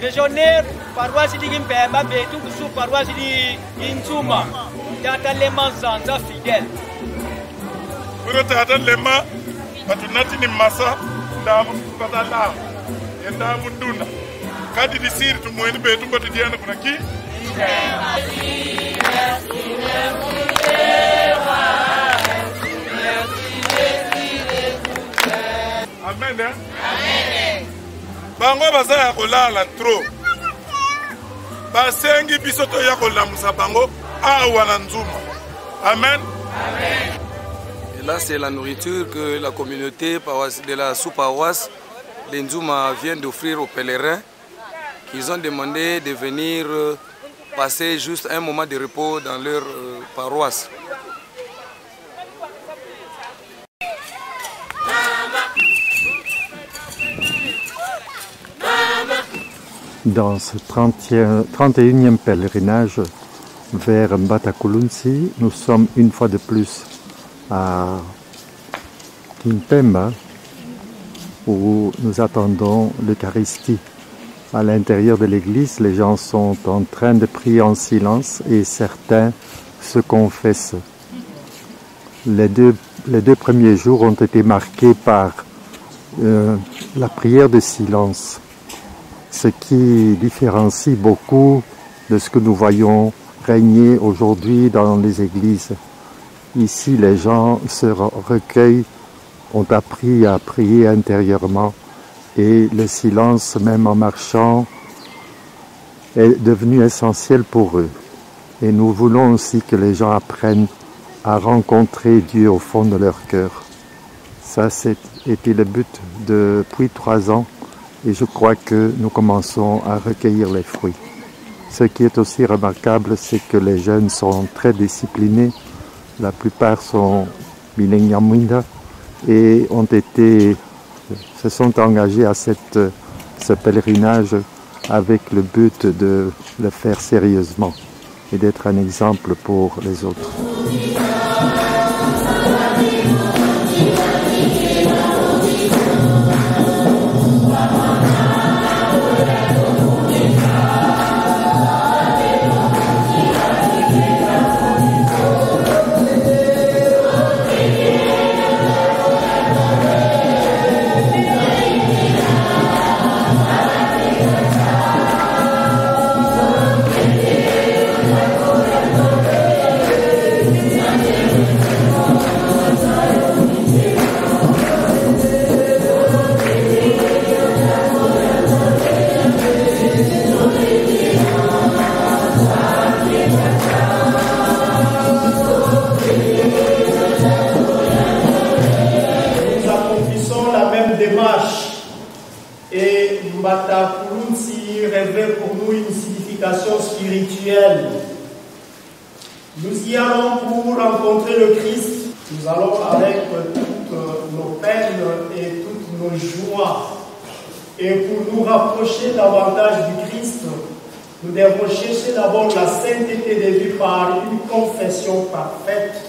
Légionnaire, paroisse de Gimbemba, tout sous paroisse de Inzuma, dans les Manzanza fidèles. Pour le lema, patunati ni massa, damu patala, damu duna. Kadi di sir tu moeni betu batidiana kuna ki. Amen. Amen. Bango baza ya kolala trop. Basengi bisoto ya kolamusa bango awa na Nzuma. Amen. Amen. Et là, c'est la nourriture que la communauté de la sous-paroisse de Nzuma vient d'offrir aux pèlerins qui ont demandé de venir passer juste un moment de repos dans leur paroisse. Dans ce 31e pèlerinage vers Mbatakulunsi, nous sommes une fois de plus à Kimpemba où nous attendons l'Eucharistie. À l'intérieur de l'église, les gens sont en train de prier en silence et certains se confessent. Les deux premiers jours ont été marqués par la prière de silence, ce qui différencie beaucoup de ce que nous voyons régner aujourd'hui dans les églises. Ici, les gens se recueillent, ont appris à prier intérieurement et le silence, même en marchant, est devenu essentiel pour eux. Et nous voulons aussi que les gens apprennent à rencontrer Dieu au fond de leur cœur. Ça, c'était le but depuis 3 ans et je crois que nous commençons à recueillir les fruits. Ce qui est aussi remarquable, c'est que les jeunes sont très disciplinés. La plupart sont Millenniamwinda et se sont engagés à ce pèlerinage avec le but de le faire sérieusement et d'être un exemple pour les autres. Et Mbatakulunsi revêt pour nous une signification spirituelle. Nous y allons pour rencontrer le Christ. Nous allons avec toutes nos peines et toutes nos joies. Et pour nous rapprocher davantage du Christ, nous devons chercher d'abord la sainteté de vie par une confession parfaite.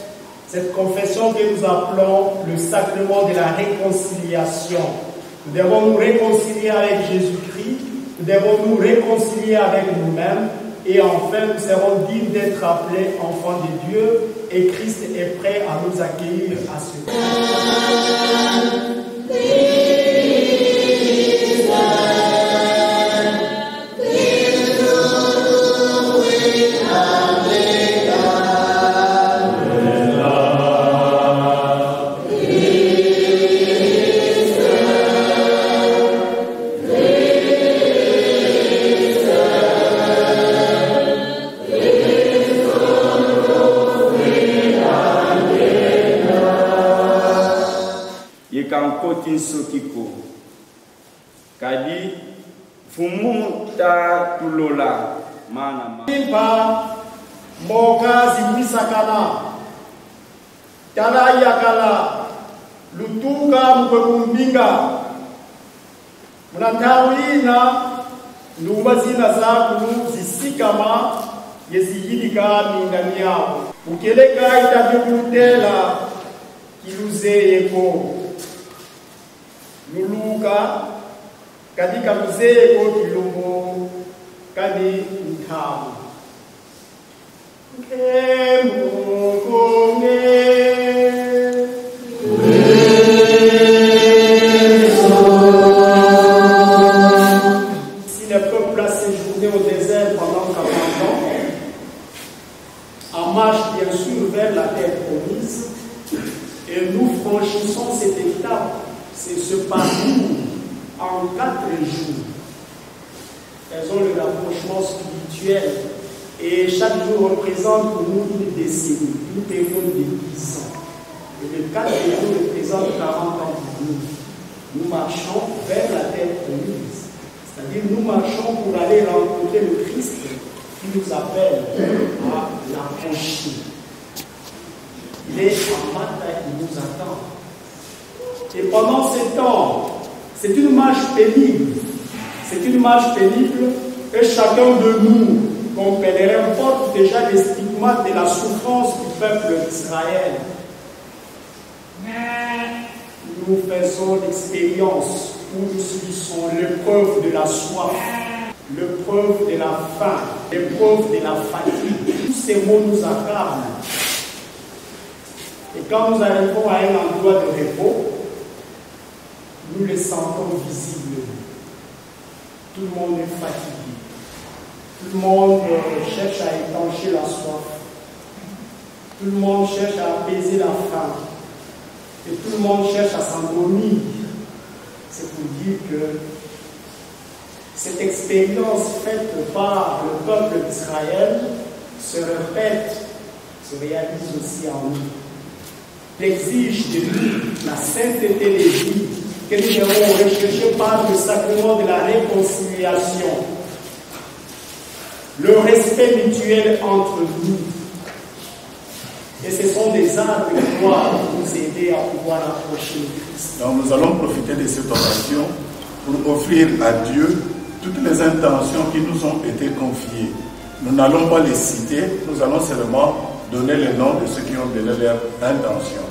Cette confession que nous appelons le sacrement de la réconciliation. Nous devons nous réconcilier avec Jésus-Christ, nous devons nous réconcilier avec nous-mêmes et enfin nous serons dignes d'être appelés enfants de Dieu et Christ est prêt à nous accueillir à ce moment. Sokiko kadi fumuta tulola mana Impa moka zimisakana tala yakala lutuka mkwekumbinga munantawina ndumba zina zaku zisikama yeziyilika mingani yao ukeleka itavyokutela kiluzeyeko luluka katika mzeko kilombo kadi mtamu Si le peuple a séjourné au désert pendant 40 ans, en marche bien sûr vers la terre promise, et nous franchissons cette étape, c'est ce parcours en 4 jours. Faisons le rapprochement spirituel et chaque jour représente pour nous une décennie, une période de 10 ans. Et le 4 jours représente 40 ans pour nous. Nous marchons vers la terre promise. C'est-à-dire nous marchons pour aller rencontrer le Christ qui nous appelle à l'approcher. Il est en matin qui nous attend. Et pendant ce temps, c'est une marche pénible. C'est une marche pénible et chacun de nous, comme pèlerin, porte déjà les stigmates de la souffrance du peuple d'Israël. Nous faisons l'expérience où nous subissons l'épreuve de la soif, l'épreuve de la faim, l'épreuve de la fatigue. Tous ces mots nous accablent. Et quand nous arrivons à un endroit de repos, nous les sentons visibles. Tout le monde est fatigué. Tout le monde cherche à étancher la soif. Tout le monde cherche à apaiser la faim. Et tout le monde cherche à s'endormir. C'est pour dire que cette expérience faite par le peuple d'Israël se répète, se réalise aussi en nous. Il exige de nous la sainteté des vies que nous devons rechercher par le sacrement de la réconciliation, le respect mutuel entre nous. Et ce sont des arbres qui doivent nous aider à pouvoir approcher le Christ. Donc nous allons profiter de cette occasion pour offrir à Dieu toutes les intentions qui nous ont été confiées. Nous n'allons pas les citer, nous allons seulement donner les noms de ceux qui ont donné leurs intentions.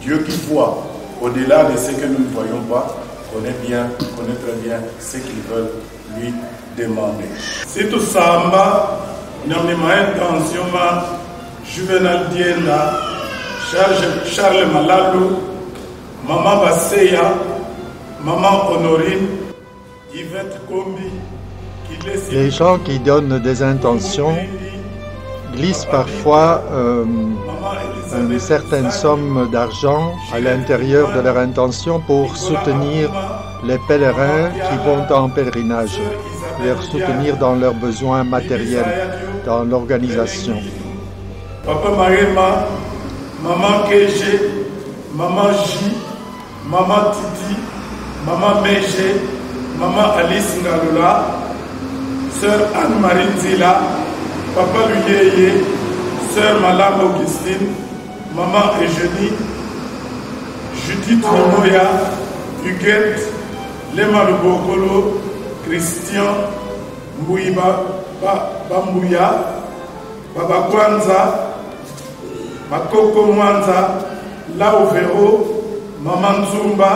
Dieu qui voit au-delà de ce que nous ne voyons pas, connaît très bien ce qu'ils veulent lui demander. Si tout samba, nous avons une intention, Juvenal Dienda, Charles Malalou, Maman Basseya, Maman Honorine, Yvette Kombi. Les gens qui donnent des intentions glissent parfois une certaine somme d'argent à l'intérieur de leur intention pour soutenir les pèlerins qui vont en pèlerinage, les soutenir dans leurs besoins matériels, dans l'organisation. Papa Marema, Maman Keje, Maman J, Maman Titi, Maman Meje, Maman Alice Ngalola, Sœur Anne-Marie Zila, Papa Luyeye, Sœur Malam Augustine, Maman Eugénie, Judith Momoya, Huguette, Lema Lubokolo, Christian, Mbouiba, Bambouya, Baba Kwanza, Makoko Mwanza, Laovero, Maman Zumba,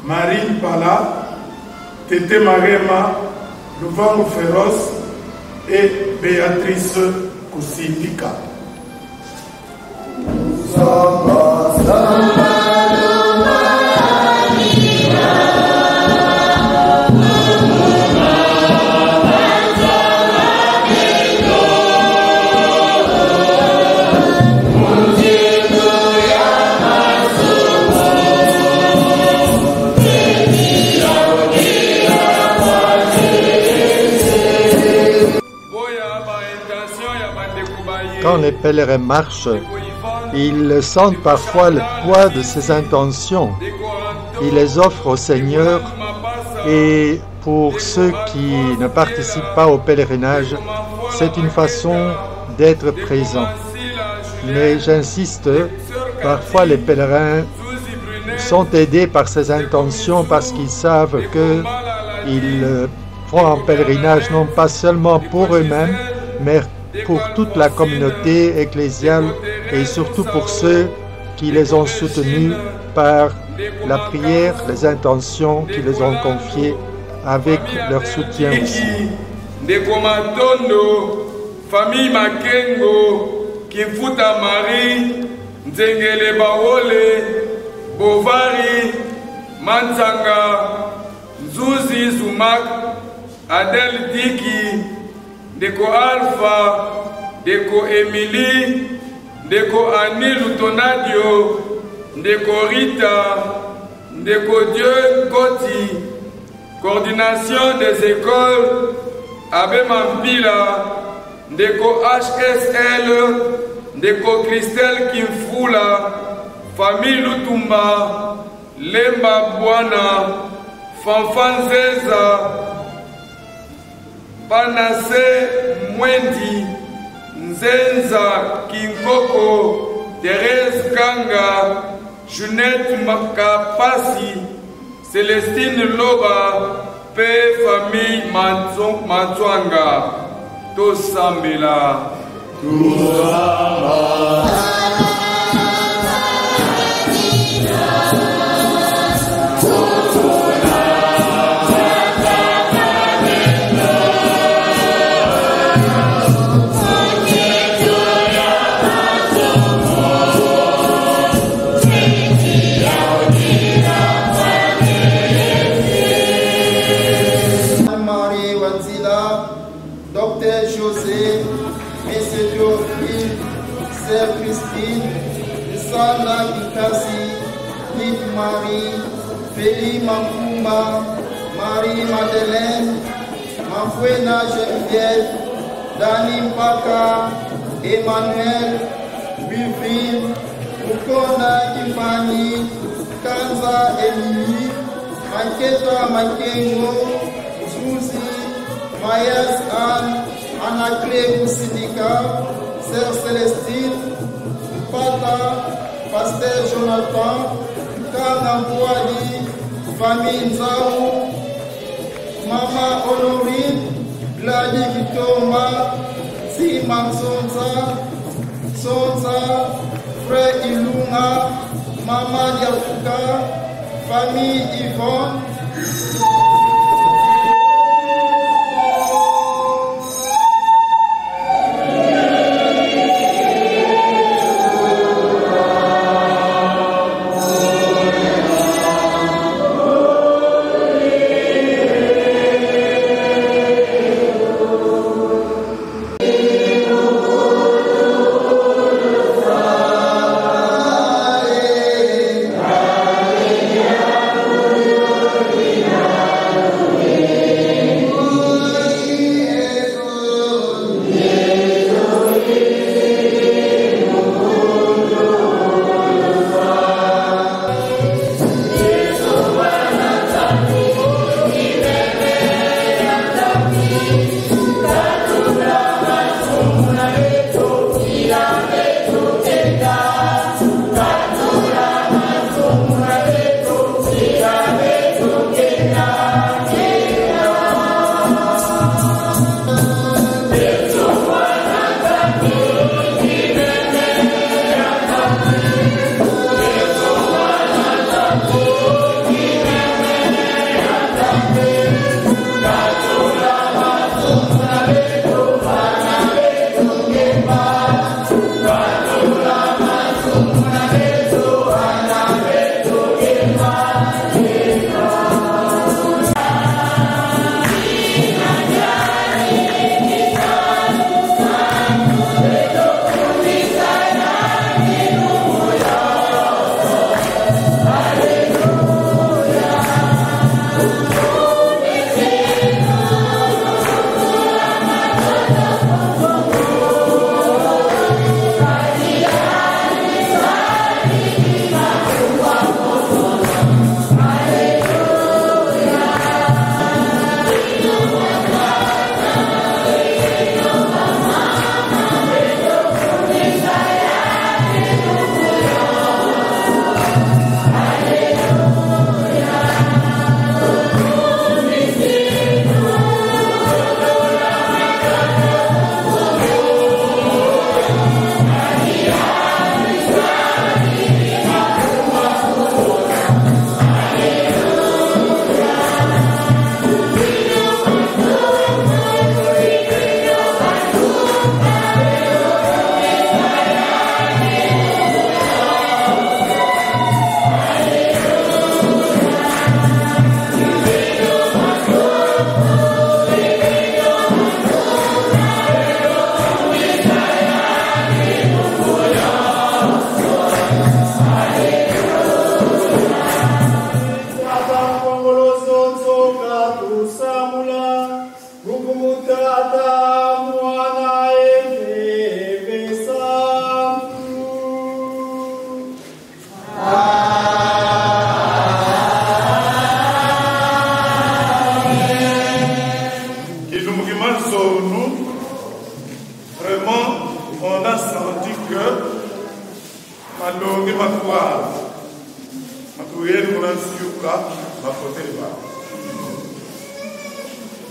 Marine Pala, Tete Marema, Luvango Féroce et Béatrice Kousilika. Quand les pèlerins marchent, ils sentent parfois le poids de ces intentions. Ils les offrent au Seigneur et pour ceux qui ne participent pas au pèlerinage, c'est une façon d'être présent. Mais j'insiste, parfois les pèlerins sont aidés par ces intentions parce qu'ils savent qu'ils font un pèlerinage non pas seulement pour eux-mêmes, mais pour toute la communauté ecclésiale et surtout pour ceux qui les ont soutenus par la prière, les intentions qui les ont confiées avec leur soutien aussi. Famille Makengo, Kifuta Marie, Nzengele Baole, Bovari, Manzanga, Zuzi Zumak, Adel Diki, Deko Alpha, Deko Emily, Deko Annie Lutonadio, Deko Rita, Deko Dieu Goti, coordination des écoles, Abbé Mampila, Deko HSL, Deko Christelle Kimfula, famille Lutumba, Lemba Bwana, Fanfan Zeza, Panase Mwendi, Nzenza Kinkoko, Thérèse Kanga, Junette Makapasi, Célestine Loba, Pé famille Matswanga, Tosambela. Sala Kikasi, Nip Marie, Feli Mampumba, Marie Madeleine, Mafuena Geneviève, Dani Mpaka, Emmanuel, Wilfrid, Mukona Kimani, Kanza Emily, Manketa Makengo, Susi, Mayas Anne, Anaclé Kousilika, Sœur Célestine, Pata, Pasteur Jonathan, Kana Bouali, famille Nzao, Mama Honorine, Gladi Vitoma, Simon Sonza, Frère Ilunga, Mama Diafuka, famille Yvonne. Yeah.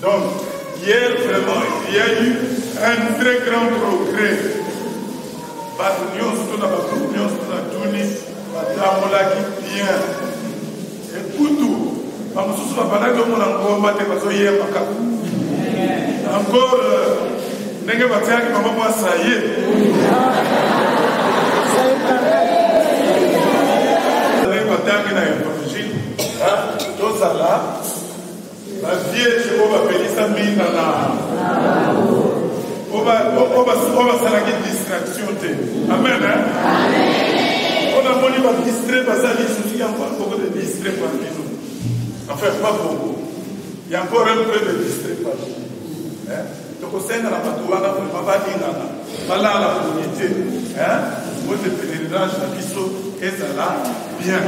Donc, hier, vraiment, il y a eu un très grand progrès. Encore, n'est-ce pas maman ça y est. La vieille, je vais appeler ça Minana. On va s'arrêter de distraction. Amen. On a monté par distrait, parce qu'il y a encore beaucoup de distraits parmi nous. Enfin, pas beaucoup. Il y a encore un peu de distraits parmi nous. Donc, au sein de la Matouana, on ne va pas dire voilà la communauté. Votre pèlerinage, la Bisso, et ça là, bien.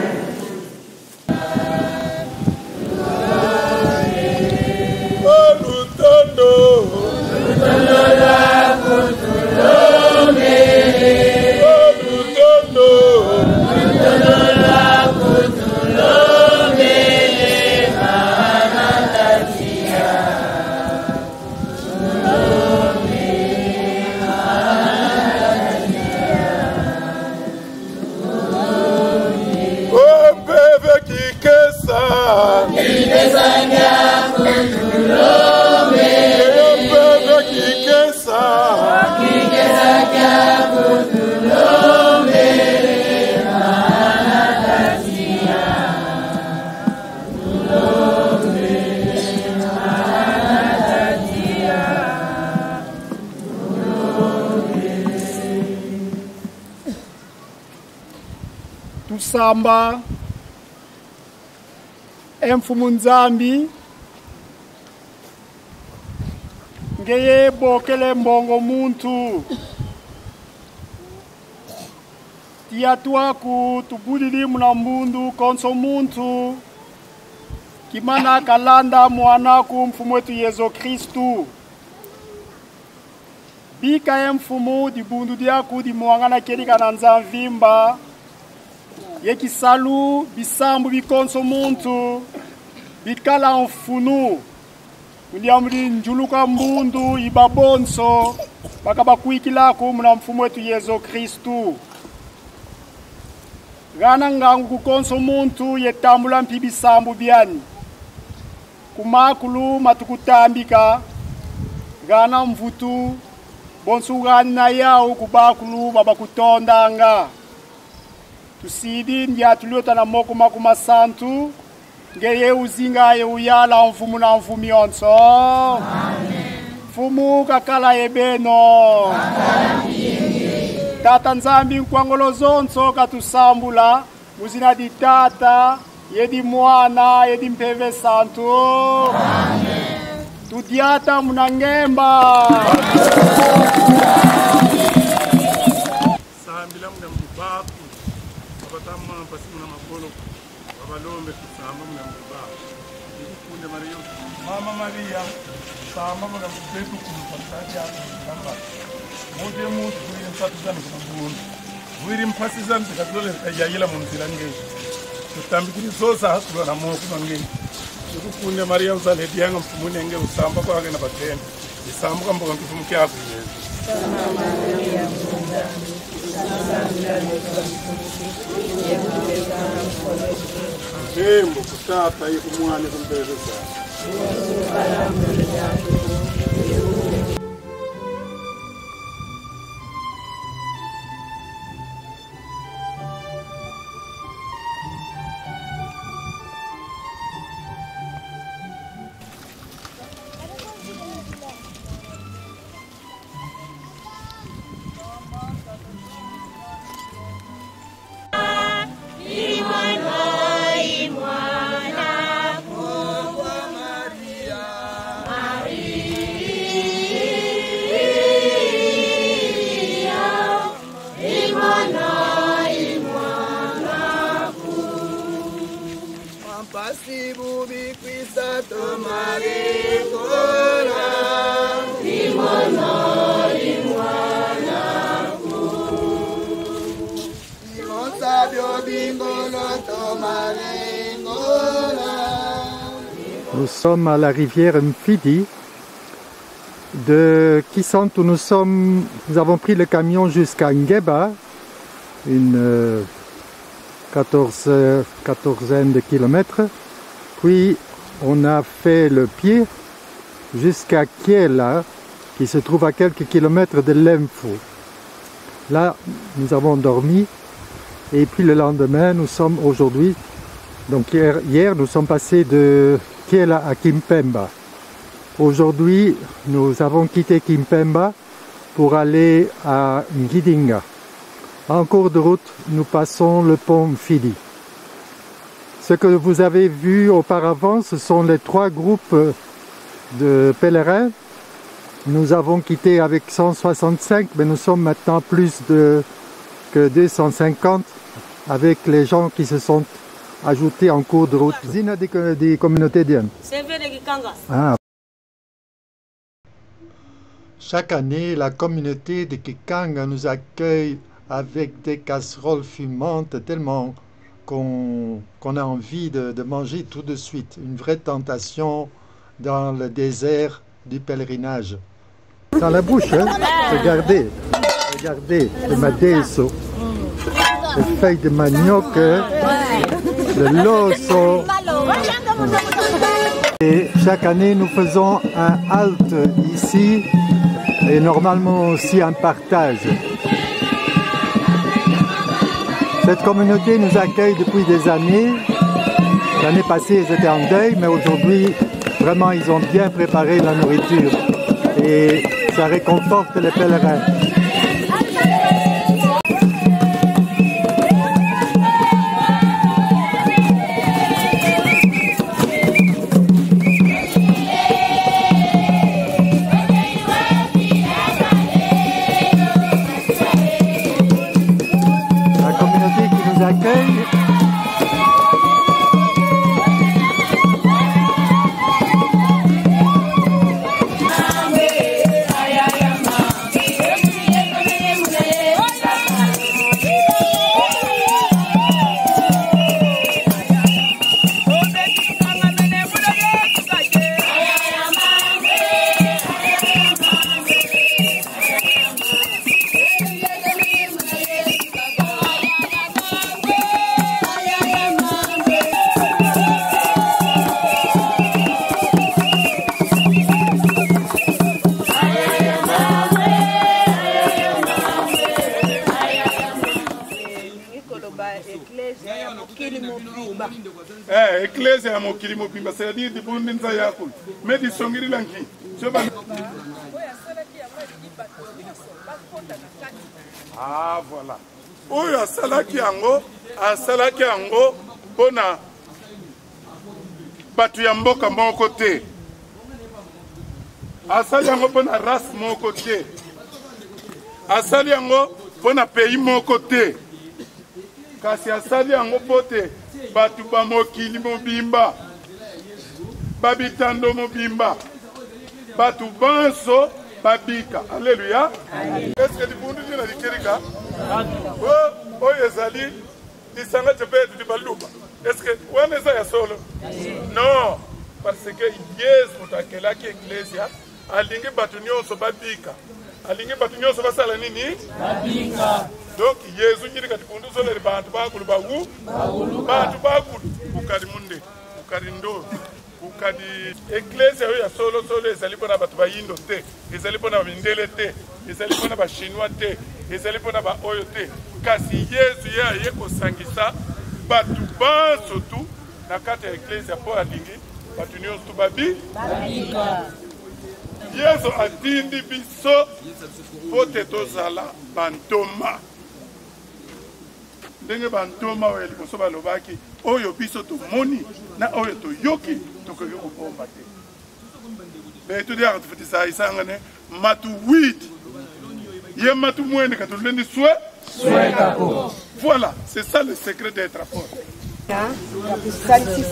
Tusamba emfumu nzambi ngeye bokele mbongo muntu tiatwaku tubudili muna mbundu konso muntu kimana kalanda mwanaku mfumu wetu Yesu Kristu bika emfumu dibundu diaku di mwangana kelika na nzamvimba yekisalu bisambu bikonso muntu bikala mfunu uliamri njuluka mbundu ibabonso bakabakuikilako muna mfumu wetu Yesu Kristu gana ngangu kukonso muntu yetambula mpi bisambu byani kumakulu matukutambika Gana mvutu bonsugani na yao kubakulu babakutondanga. Tusidi ndia tuliota na moko makuma santu. Ngeye uzinga ye uyala mfumu na mfumi onso. Amen. Fumu kakala yebeno. Tata nzambi nkwangolo zonso katusambula. Muzina di tata, yedi mwana, yedi mpeve santu. Amen. Tudiata munangemba. Sambila muna mbaku. Babatama pasi muna mapolo. Babalombe kusamba muna mbaku. Ndikunde Maria. Mama Maria. Samba muna mbeku kumfataja kamba. Mode mutu kuri mfatizana kumabuni. Wiri mpasizana zikatole yayila munzira ngeji. Tutambikiri zosa hasula na moko mangeji. Ndikunde Maria uzaledi yanga mfumune nge usamba kwa wake na batene. Isamba kwa mboga mkifumu kia haku Yesu. Jembo kutata yikumwane kumpeleza. Nous sommes à la rivière Mfidi de Kisantu. Nous avons pris le camion jusqu'à Ngeba, une quatorzaine de kilomètres. Puis on a fait le pied jusqu'à Kiela, qui se trouve à quelques kilomètres de Lemfo. Là, nous avons dormi. Et puis le lendemain, nous sommes aujourd'hui, donc hier nous sommes passés de Kiela à Kimpemba. Aujourd'hui, nous avons quitté Kimpemba pour aller à Ngidinga. En cours de route, nous passons le pont Mfidi. Ce que vous avez vu auparavant, ce sont les 3 groupes de pèlerins. Nous avons quitté avec 165, mais nous sommes maintenant plus que 250 avec les gens qui se sont ajoutés en cours de route. Zina des communautés dianes. Ah. Chaque année, la communauté de Kikanga nous accueille avec des casseroles fumantes tellement qu'on a envie de manger tout de suite. Une vraie tentation dans le désert du pèlerinage. Dans la bouche, hein? Regardez, regardez, le madesso, les feuilles de manioc, le loso. Et chaque année, nous faisons un halte ici et normalement aussi un partage. Cette communauté nous accueille depuis des années. L'année passée, ils étaient en deuil, mais aujourd'hui, vraiment, ils ont bien préparé la nourriture. Et ça réconforte les pèlerins. La communauté qui nous accueille. Ecclésia ya mokili mobimba, c'est-à-dire di bundi nza yakul. Mais di songiri lanki. Ah voilà. Oyo asalaki yango pona batu ya mboka moko te. Asali yango pona race moko te. Asali yango pona pays moko te. Kasi asali yango pote batu ba mokili mobimba. Babitando mobimba. Batu banso babika. Alléluia. Est-ce que tu peux nous dire la dikirika? Oh, ezali disanga tepe du baluba. Est-ce que on est ça solo? Non, parce que Yesu mutakela ki ecclesia alingi batu nyonso babika. Alingi batu nyonso basala nini? Babika. Donc Yesu nyiri kati pundu solo le bantu bakulu bagu, bantu bakulu ukali munde, ukali ndo. Ukadi ecclesia ya solo ezali pona batu bayindo te, ezali pona mindele te, ezali pona ba chinois te, ezali pona ba oyo te. Kasi Yesu ye kosangisa batu banso tu na kati ya ecclesia po alingi batu nyonso babika. Yesu atindi biso po te tozala bantoma. Ndenge bantoma oyo liboso balobaki oyo biso tomoni na oyo toyoki tokoki kopomba te. Mais tout dire que ça isangane matu 8 ye matu mwende katulendi souhait kako. Voilà, c'est ça le secret d'être fort.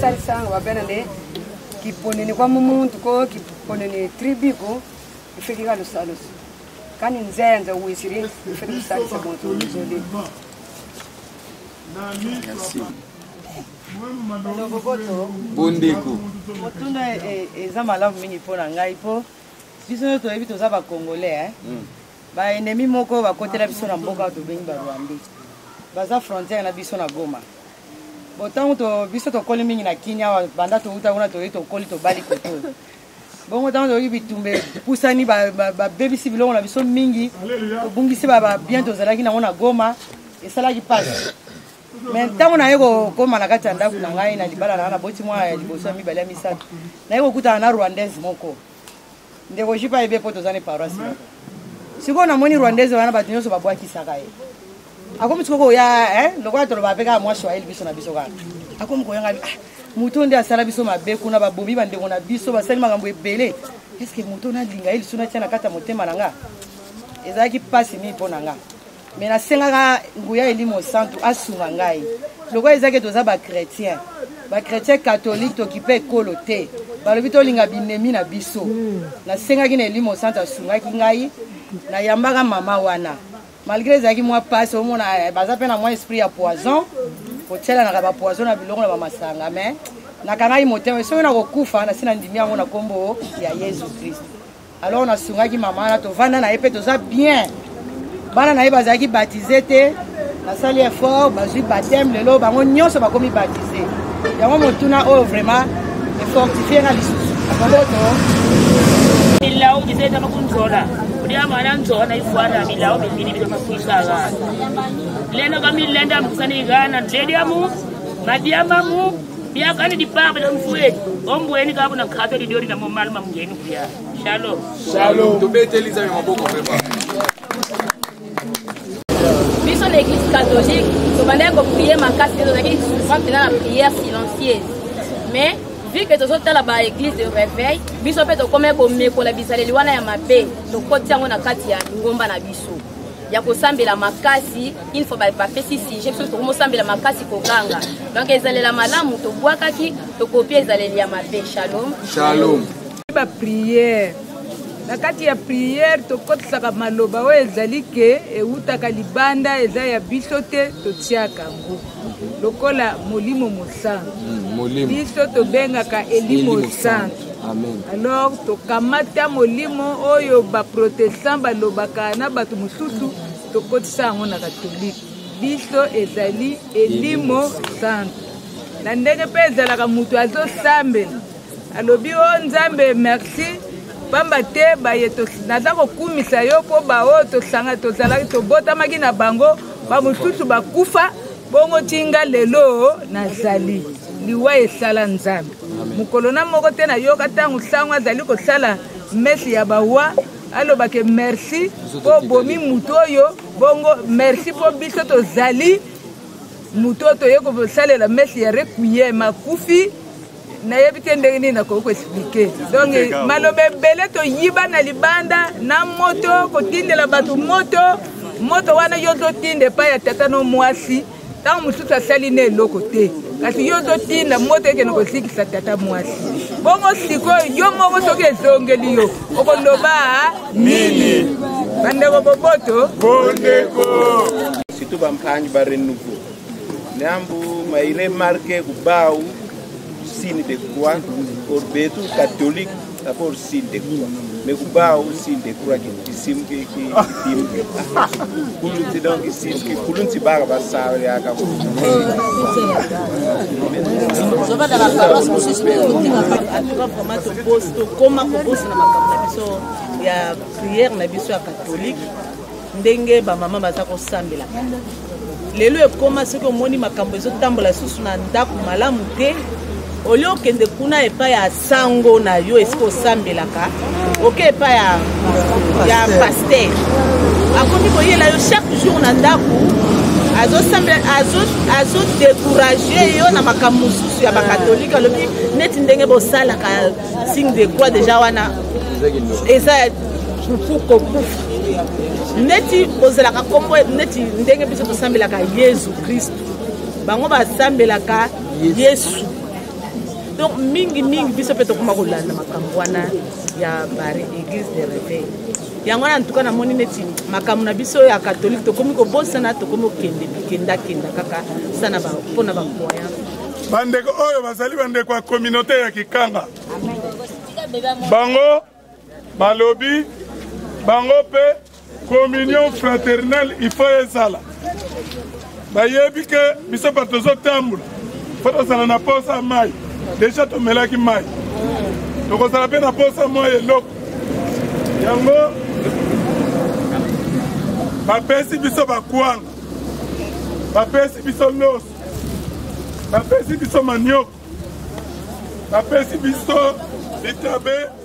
Salsa wabenane kiponene kwa mumuntu ko kiponene tribu ko ifika lo salos. Kani nzenza uisiri ifika salsa bonto zole. Bondeko. Motuna eza malamu mingi pona ngai po. Biso to ebi toza ba Congolais ba ennemi moko ba kotela biso na mboka to bengi ba Rwanda. Baza frontière na biso na Goma. Botango to biso to koli mingi na Kenya banda to uta una to koli to bali koto. Bongo tango to bitumbe pusani ba baby sibilongo na biso mingi. Bungisi ba bientôt zalaki na ona Goma et ça qui passe. Mais tant na yeko koma na kati ndaku na ngai na libala na boti mwa ya liboso ya mibale ya misato na yeko kuta na Rwandaise moko ndeko jipa ebe poto zane paroisse siko na moni Rwandaise wana batu nyonso babwaki saka ye akomi tsoko ya lokwa to ba peka mwa Swahili biso na biso kana akomi ko yanga muto ndi asala biso mabe kuna babomi bandeko na biso basali makambo ebele est-ce que muto na linga ili suna tia na kata motema nanga ezaki pasi mi pona nga. Mais na senga nguya elimo santu asunga ngai loko ezake toza ba chrétien catholique to kipe kolote balobi to linga binemi na biso na senga kine elimo santu asunga ki ngai na yambaka mama wana malgré ezaki moi passe au mona baza pe na moi esprit ya poison ko tela na ba poison na bilongo na ba masanga mais na kanai motema so na kokufa na sina ndimi yango na kombo ya Yesu Christ. Alors na sunga ki mama na to vanda na epe toza bien. Bana na bazaki baptisé te na sali effort bazui baptême lelo bango nyonso bakomi baptisé yango motuna oyo vraiment fortifier na lisusu akoboto milao kiseta makunzola udia mwana nzona ifuara milao mibini bila mafuisala leno kami lenda mkusani gana lediamu madiamamu bia kani di papa na mfuet ombweni kabu na kato di diori na momalma mgeni kuya shalom shalom tobete eliza maboko vraiment. Biso l'église catholique, nous allons prier ma casse de la prière silencieuse. Mais vu que nous sommes dans l'église de réveil, biso peut comme pour la bisale liwana ya mabe, to kotia ngona kati ya ngomba na biso. Ya kosambela makasi, il faut pas faire si je suis pour mosambela makasi kokanga. Donc ezalela malamu to bwakaki, to copier ezalela ya mabe. Shalom. Shalom. Ba prière. Na kati ya prière tokotisaka maloba oyo ezali ke eutaka libanda eza ya biso te totiaka ngo lokola molimo mosantu biso tobengaka elimo santu. Alors tokamata molimo oyo baprotestant balobaka na bato mosusu tokotisa yango na katolike biso ezali elimo santu. Na ndenge mpe ezalaka moto azosambela alobi o nzambe merci bamba te bayeto naza kokumisa yo po bao tosanga tozalaki tobotamaki na bango bamosusu bakufa bongo tinga lelo nazali liwa esala nzambe mokolo na moko te nayoka ntango sango azali kosala mesi ya bawa alobake merci mpo bomi mutu oyo bongo merci mpo biso tozali mutu oyo toye kosalela mesi ya requiem akufi nayebi te ndenge nini nakoki koexplike donc maloba ebele toyiba na libanda na moto kotindela bato moto wana yo totinda epai ya tata no mwasi ntango mosusu asali na eloko te kasi yo totinda moto ekende kosikisa tata mwasi bongo sikoyo yo moko soki ezongeli yo okoloba nini bandeko boboto bondeko surtout bampanyi ba renouveau nambu maile marqué kubau signe de croix pour betu catholique d'abord signe de croix mais kubau signe de croix qui signe qui kulunti donc signe qui kulunti bara basa ya ka ya prière na biso ya catholique ndenge ba mama baza kosambela lelo ekoma soki omoni makambo ezotambola susu na ndako malamu te oli okende kuna epai ya sango na yo esika osambelaka oke epai ya paster akomi koyela yo chaque jour na ndako azodécourage yo na makambo mosusu ya bakatholike alobi neti ndenge bosalaka signe de croix deja wana eza kufukokufu neti bozalaka kombo neti ndenge biso tosambelaka yesu kristu bango basambelaka yesu donc mingi biso mpe tokoma kolanda makambo wana ya bare église de réveil yango wana ntuka namoni neti makambo na biso ya katholike tokomi kobosana tokomi okendakenda kaka sana mpona bakoya bandeko oyo bazali bandeko ya communauté ya kikanga bango balobi bango mpe communion fraternelle il faut ezala bayebi ke biso bato tozotambola fo tozala na posa mai deja tomelaki mai tokozala mpe na posa mwa eloko yango bapesi biso bakwanga bapesi biso loso bapesi biso manioko bapesi biso bitabe